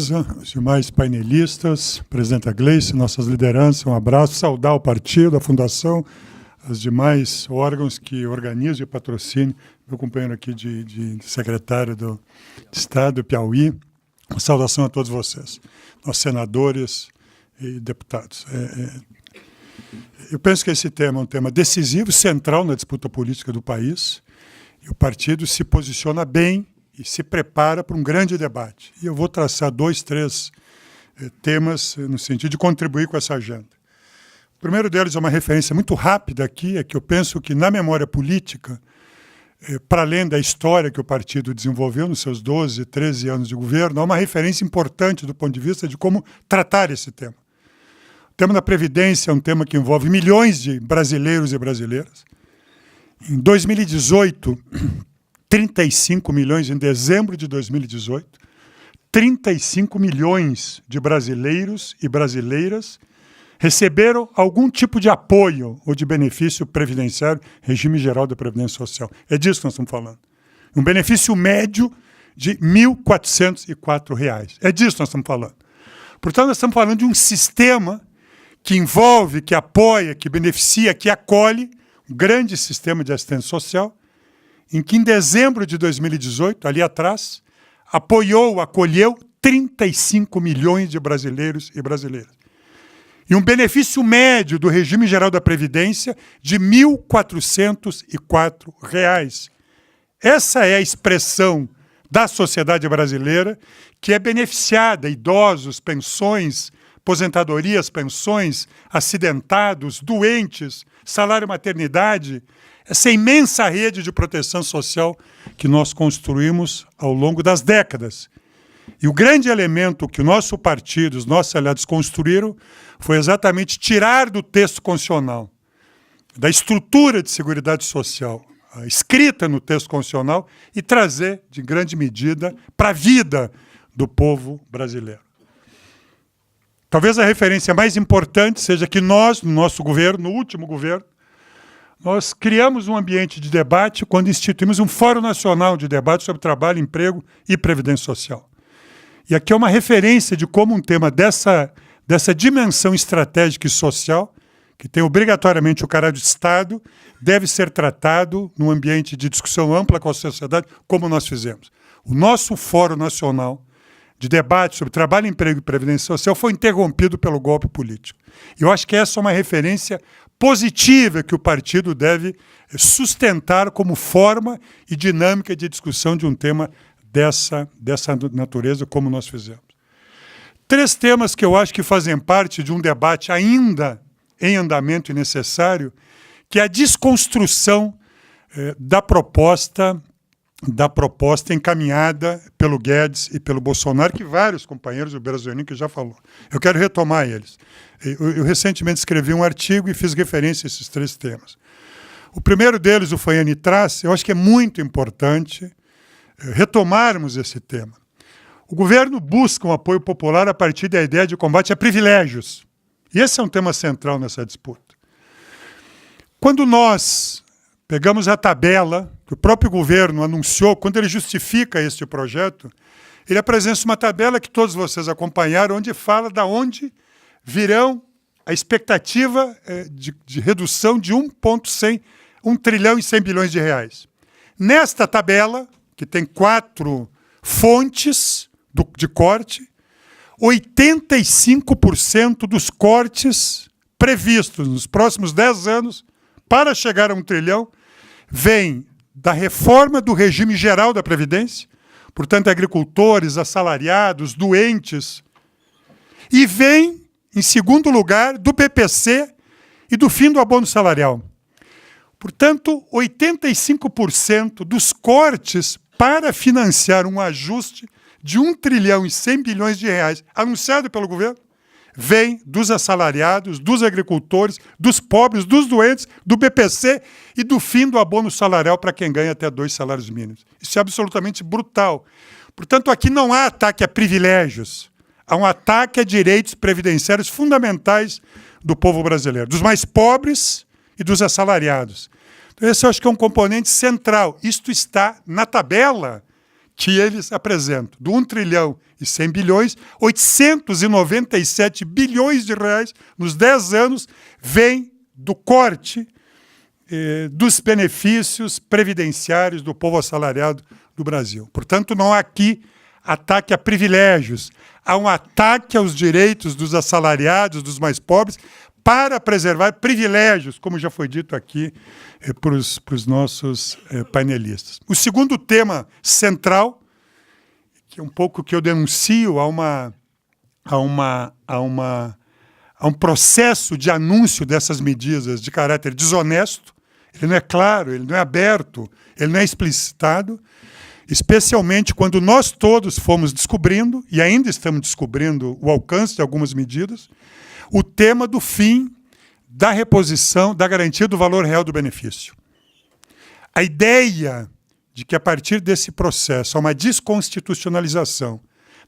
Os demais painelistas, presidenta Gleice, nossas lideranças, um abraço, saudar o partido, a fundação, os demais órgãos que organizam e patrocinam, meu companheiro aqui de secretário de Estado do Piauí, uma saudação a todos vocês, nossos senadores e deputados. Eu penso que esse tema é um tema decisivo, central na disputa política do país, e o partido se posiciona bem e se prepara para um grande debate. E eu vou traçar 2, 3 temas no sentido de contribuir com essa agenda. O primeiro deles é uma referência muito rápida aqui, é que eu penso que na memória política, para além da história que o partido desenvolveu nos seus 12, 13 anos de governo, há uma referência importante do ponto de vista de como tratar esse tema. O tema da Previdência é um tema que envolve milhões de brasileiros e brasileiras. Em 2018, 35 milhões, em dezembro de 2018, 35 milhões de brasileiros e brasileiras receberam algum tipo de apoio ou de benefício previdenciário, regime geral da Previdência Social. É disso que nós estamos falando. Um benefício médio de R$ 1.404. É disso que nós estamos falando. Portanto, nós estamos falando de um sistema que envolve, que apoia, que beneficia, que acolhe um grande sistema de assistência social, em que em dezembro de 2018, ali atrás, acolheu 35 milhões de brasileiros e brasileiras. E um benefício médio do regime geral da Previdência de R$ 1.404. Essa é a expressão da sociedade brasileira que é beneficiada, idosos, pensões, aposentadorias, pensões, acidentados, doentes, salário maternidade, essa imensa rede de proteção social que nós construímos ao longo das décadas. E o grande elemento que o nosso partido, os nossos aliados construíram foi exatamente tirar do texto constitucional, da estrutura de seguridade social, escrita no texto constitucional, e trazer, de grande medida, para a vida do povo brasileiro. Talvez a referência mais importante seja que nós, no nosso governo, no último governo, nós criamos um ambiente de debate quando instituímos um Fórum Nacional de Debate sobre Trabalho, Emprego e Previdência Social. E aqui é uma referência de como um tema dessa dimensão estratégica e social, que tem obrigatoriamente o caráter de Estado, deve ser tratado num ambiente de discussão ampla com a sociedade, como nós fizemos. O nosso Fórum Nacional de Debate sobre Trabalho, Emprego e Previdência Social foi interrompido pelo golpe político. E eu acho que essa é uma referência positiva que o partido deve sustentar como forma e dinâmica de discussão de um tema dessa natureza, como nós fizemos. 3 temas que eu acho que fazem parte de um debate ainda em andamento e necessário, que é a desconstrução da proposta encaminhada pelo Guedes e pelo Bolsonaro, que vários companheiros do Brasil que já falou. Eu quero retomar eles. Eu recentemente escrevi um artigo e fiz referência a esses 3 temas. O primeiro deles, o Faiane traz, eu acho que é muito importante retomarmos esse tema. O governo busca um apoio popular a partir da ideia de combate a privilégios. E esse é um tema central nessa disputa. Quando nós pegamos a tabela que o próprio governo anunciou, quando ele justifica este projeto, ele apresenta uma tabela que todos vocês acompanharam, onde fala de onde virão a expectativa de redução de 1 trilhão e 100 bilhões de reais. Nesta tabela, que tem 4 fontes de corte, 85% dos cortes previstos nos próximos 10 anos para chegar a 1 trilhão vem da reforma do regime geral da Previdência, portanto, agricultores, assalariados, doentes, e vem, em segundo lugar, do PPC e do fim do abono salarial. Portanto, 85% dos cortes para financiar um ajuste de 1 trilhão e 100 bilhões de reais anunciado pelo governo, vem dos assalariados, dos agricultores, dos pobres, dos doentes, do BPC e do fim do abono salarial para quem ganha até 2 salários mínimos. Isso é absolutamente brutal. Portanto, aqui não há ataque a privilégios, há um ataque a direitos previdenciários fundamentais do povo brasileiro, dos mais pobres e dos assalariados. Então, esse eu acho que é um componente central. Isto está na tabela que eles apresentam, do 1 trilhão e 100 bilhões, 897 bilhões de reais nos 10 anos vem do corte dos benefícios previdenciários do povo assalariado do Brasil. Portanto, não há aqui ataque a privilégios, há um ataque aos direitos dos assalariados, dos mais pobres, para preservar privilégios, como já foi dito aqui para os nossos painelistas. O segundo tema central, que é um pouco que eu denuncio, há um processo de anúncio dessas medidas de caráter desonesto. Ele não é claro, ele não é aberto, ele não é explicitado, especialmente quando nós todos fomos descobrindo, e ainda estamos descobrindo o alcance de algumas medidas, o tema do fim da reposição, da garantia do valor real do benefício. A ideia de que a partir desse processo há uma desconstitucionalização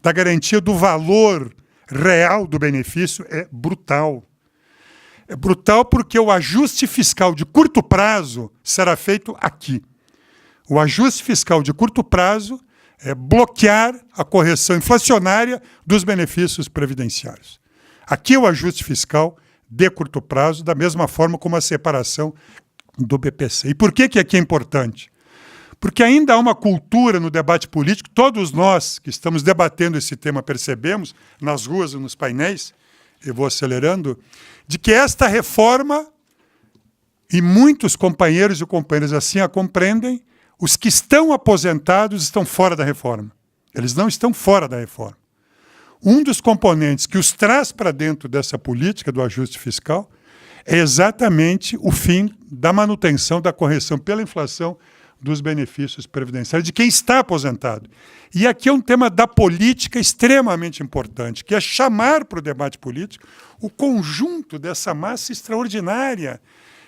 da garantia do valor real do benefício é brutal. É brutal porque o ajuste fiscal de curto prazo será feito aqui. O ajuste fiscal de curto prazo é bloquear a correção inflacionária dos benefícios previdenciários. Aqui é o ajuste fiscal de curto prazo, da mesma forma como a separação do BPC. E por que aqui é importante? Porque ainda há uma cultura no debate político, todos nós que estamos debatendo esse tema percebemos, nas ruas e nos painéis, eu vou acelerando, de que esta reforma, e muitos companheiros e companheiras assim a compreendem, os que estão aposentados estão fora da reforma. Eles não estão fora da reforma. Um dos componentes que os traz para dentro dessa política do ajuste fiscal é exatamente o fim da manutenção da correção pela inflação dos benefícios previdenciários de quem está aposentado. E aqui é um tema da política extremamente importante, que é chamar para o debate político o conjunto dessa massa extraordinária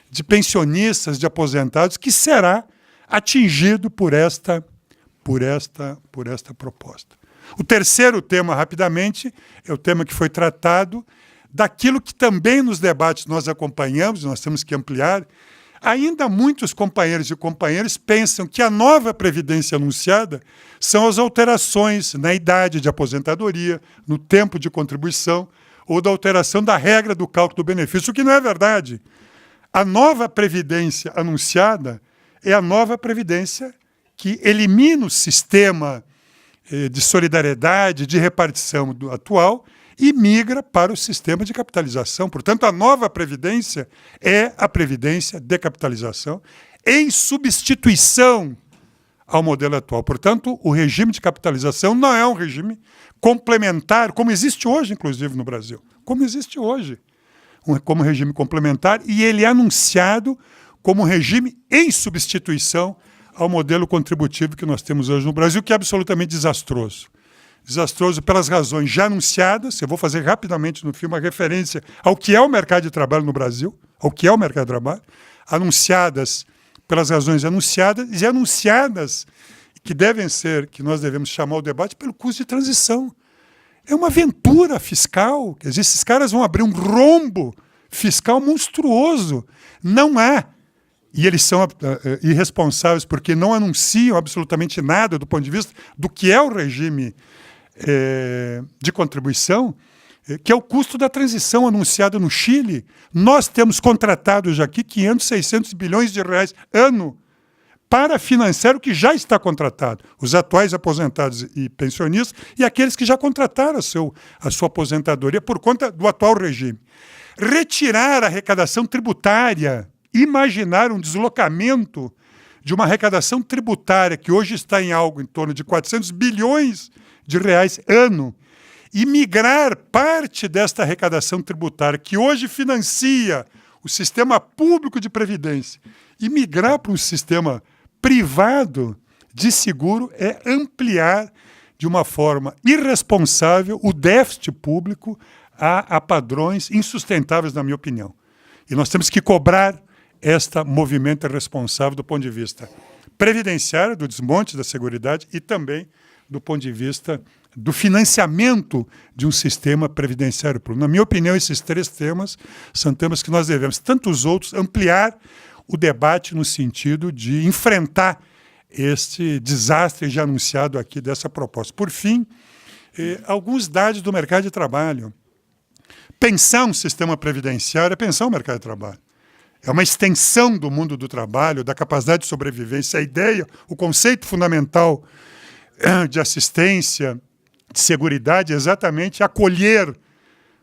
de pensionistas, de aposentados, que será atingido por esta proposta. O terceiro tema, rapidamente, é o tema que foi tratado daquilo que também nos debates nós acompanhamos, nós temos que ampliar. Ainda muitos companheiros e companheiras pensam que a nova previdência anunciada são as alterações na idade de aposentadoria, no tempo de contribuição, ou da alteração da regra do cálculo do benefício, o que não é verdade. A nova previdência anunciada é a nova previdência que elimina o sistema de solidariedade, de repartição do atual e migra para o sistema de capitalização. Portanto, a nova previdência é a previdência de capitalização em substituição ao modelo atual. Portanto, o regime de capitalização não é um regime complementar, como existe hoje, inclusive, no Brasil. Como existe hoje, como regime complementar, e ele é anunciado como regime em substituição ao modelo contributivo que nós temos hoje no Brasil, que é absolutamente desastroso. Desastroso pelas razões já anunciadas. Eu vou fazer rapidamente no filme uma referência ao que é o mercado de trabalho no Brasil, ao que é o mercado de trabalho, anunciadas pelas razões anunciadas e anunciadas que devem ser, que nós devemos chamar o debate pelo custo de transição. É uma aventura fiscal. Quer dizer, esses caras vão abrir um rombo fiscal monstruoso. Não há. E eles são irresponsáveis porque não anunciam absolutamente nada do ponto de vista do que é o regime de contribuição, que é o custo da transição anunciado no Chile. Nós temos contratados já aqui 500, 600 bilhões de reais ano para financiar o que já está contratado. Os atuais aposentados e pensionistas e aqueles que já contrataram a sua aposentadoria por conta do atual regime. Retirar a arrecadação tributária, imaginar um deslocamento de uma arrecadação tributária que hoje está em algo em torno de 400 bilhões de reais ano e migrar parte desta arrecadação tributária que hoje financia o sistema público de previdência e migrar para um sistema privado de seguro é ampliar de uma forma irresponsável o déficit público a padrões insustentáveis, na minha opinião. E nós temos que cobrar este movimento responsável do ponto de vista previdenciário, do desmonte da seguridade e também do ponto de vista do financiamento de um sistema previdenciário público. Na minha opinião, esses três temas são temas que nós devemos, tantos outros, ampliar o debate no sentido de enfrentar este desastre já anunciado aqui dessa proposta. Por fim, alguns dados do mercado de trabalho. Pensar um sistema previdenciário é pensar um mercado de trabalho. É uma extensão do mundo do trabalho, da capacidade de sobrevivência. A ideia, o conceito fundamental de assistência, de seguridade, é exatamente acolher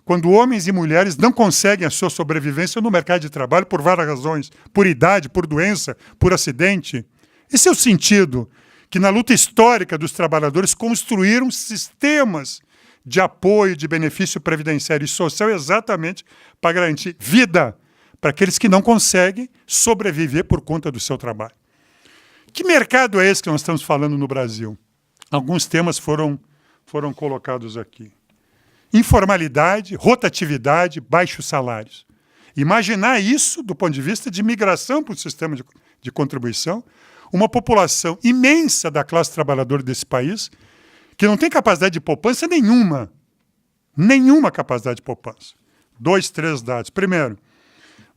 quando homens e mulheres não conseguem a sua sobrevivência no mercado de trabalho por várias razões, por idade, por doença, por acidente. Esse é o sentido que na luta histórica dos trabalhadores construíram sistemas de apoio, de benefício previdenciário e social exatamente para garantir vida para aqueles que não conseguem sobreviver por conta do seu trabalho. Que mercado é esse que nós estamos falando no Brasil? Alguns temas foram colocados aqui. Informalidade, rotatividade, baixos salários. Imaginar isso do ponto de vista de migração para o sistema de contribuição, uma população imensa da classe trabalhadora desse país que não tem capacidade de poupança nenhuma. Nenhuma capacidade de poupança. 2, 3 dados. Primeiro,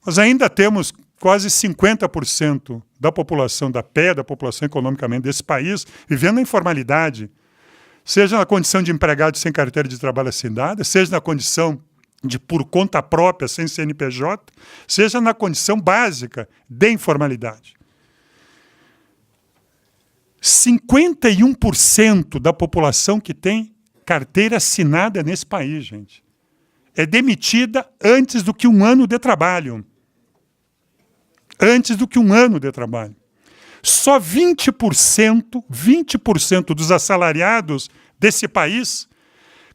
nós ainda temos quase 50% da população da PE, da população economicamente desse país, vivendo na informalidade, seja na condição de empregado sem carteira de trabalho assinada, seja na condição de por conta própria, sem CNPJ, seja na condição básica de informalidade. 51% da população que tem carteira assinada nesse país, gente, é demitida antes do que um ano de trabalho. Antes do que um ano de trabalho. Só 20% dos assalariados desse país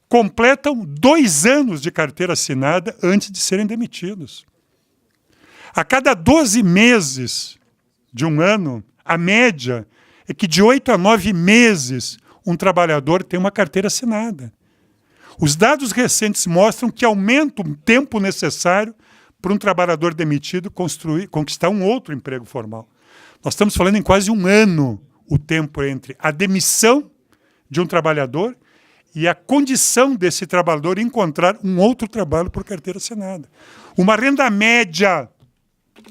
completam 2 anos de carteira assinada antes de serem demitidos. A cada 12 meses de um ano, a média é que de 8 a 9 meses um trabalhador tem uma carteira assinada. Os dados recentes mostram que aumenta o tempo necessário para um trabalhador demitido conquistar um outro emprego formal. Nós estamos falando em quase um ano o tempo entre a demissão de um trabalhador e a condição desse trabalhador encontrar um outro trabalho por carteira assinada. Uma renda média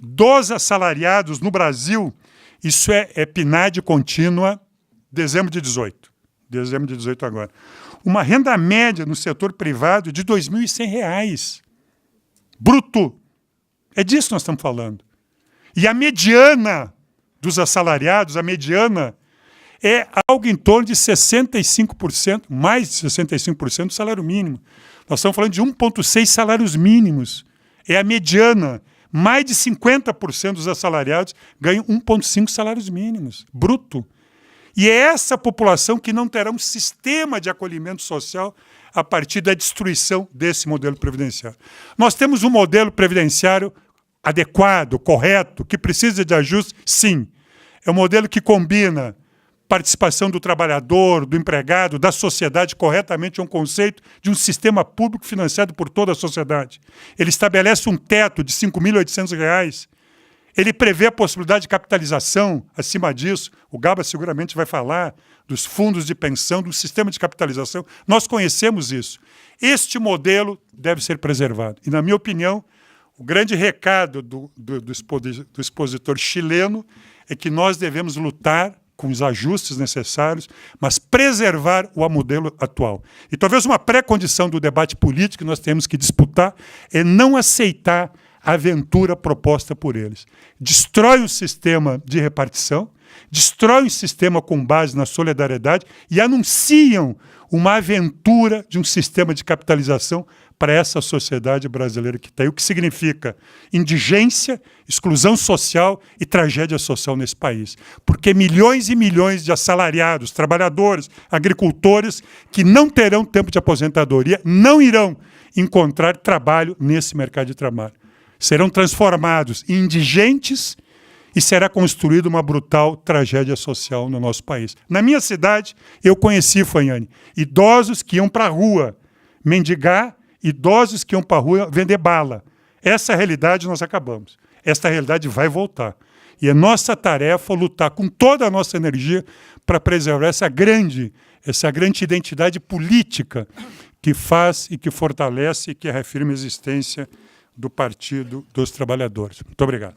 dos assalariados no Brasil, isso é PNAD contínua, dezembro de 18. Dezembro de 18 agora. Uma renda média no setor privado de R$ 2.100. Bruto. É disso que nós estamos falando. E a mediana dos assalariados, a mediana, é algo em torno de 65%, mais de 65% do salário mínimo. Nós estamos falando de 1,6 salários mínimos. É a mediana. Mais de 50% dos assalariados ganham 1,5 salários mínimos, bruto. E é essa população que não terá um sistema de acolhimento social a partir da destruição desse modelo previdenciário. Nós temos um modelo previdenciário adequado, correto, que precisa de ajuste? Sim. É um modelo que combina participação do trabalhador, do empregado, da sociedade corretamente, é um conceito de um sistema público financiado por toda a sociedade. Ele estabelece um teto de R$ 5.800. Ele prevê a possibilidade de capitalização acima disso. O Gaba seguramente vai falar dos fundos de pensão, do sistema de capitalização. Nós conhecemos isso. Este modelo deve ser preservado. E, na minha opinião, o grande recado do expositor chileno é que nós devemos lutar com os ajustes necessários, mas preservar o modelo atual. E talvez uma pré-condição do debate político que nós temos que disputar é não aceitar a aventura proposta por eles. Destrói o sistema de repartição, destrói o sistema com base na solidariedade e anunciam uma aventura de um sistema de capitalização para essa sociedade brasileira que está aí, o que significa indigência, exclusão social e tragédia social nesse país. Porque milhões e milhões de assalariados, trabalhadores, agricultores que não terão tempo de aposentadoria, não irão encontrar trabalho nesse mercado de trabalho. Serão transformados em indigentes e será construída uma brutal tragédia social no nosso país. Na minha cidade, eu conheci, Fanhane, idosos que iam para a rua mendigar, idosos que iam para a rua vender bala. Essa realidade nós acabamos. Esta realidade vai voltar. E é nossa tarefa lutar com toda a nossa energia para preservar essa grande identidade política que faz e que fortalece e que reafirma a existência do Partido dos Trabalhadores. Muito obrigado.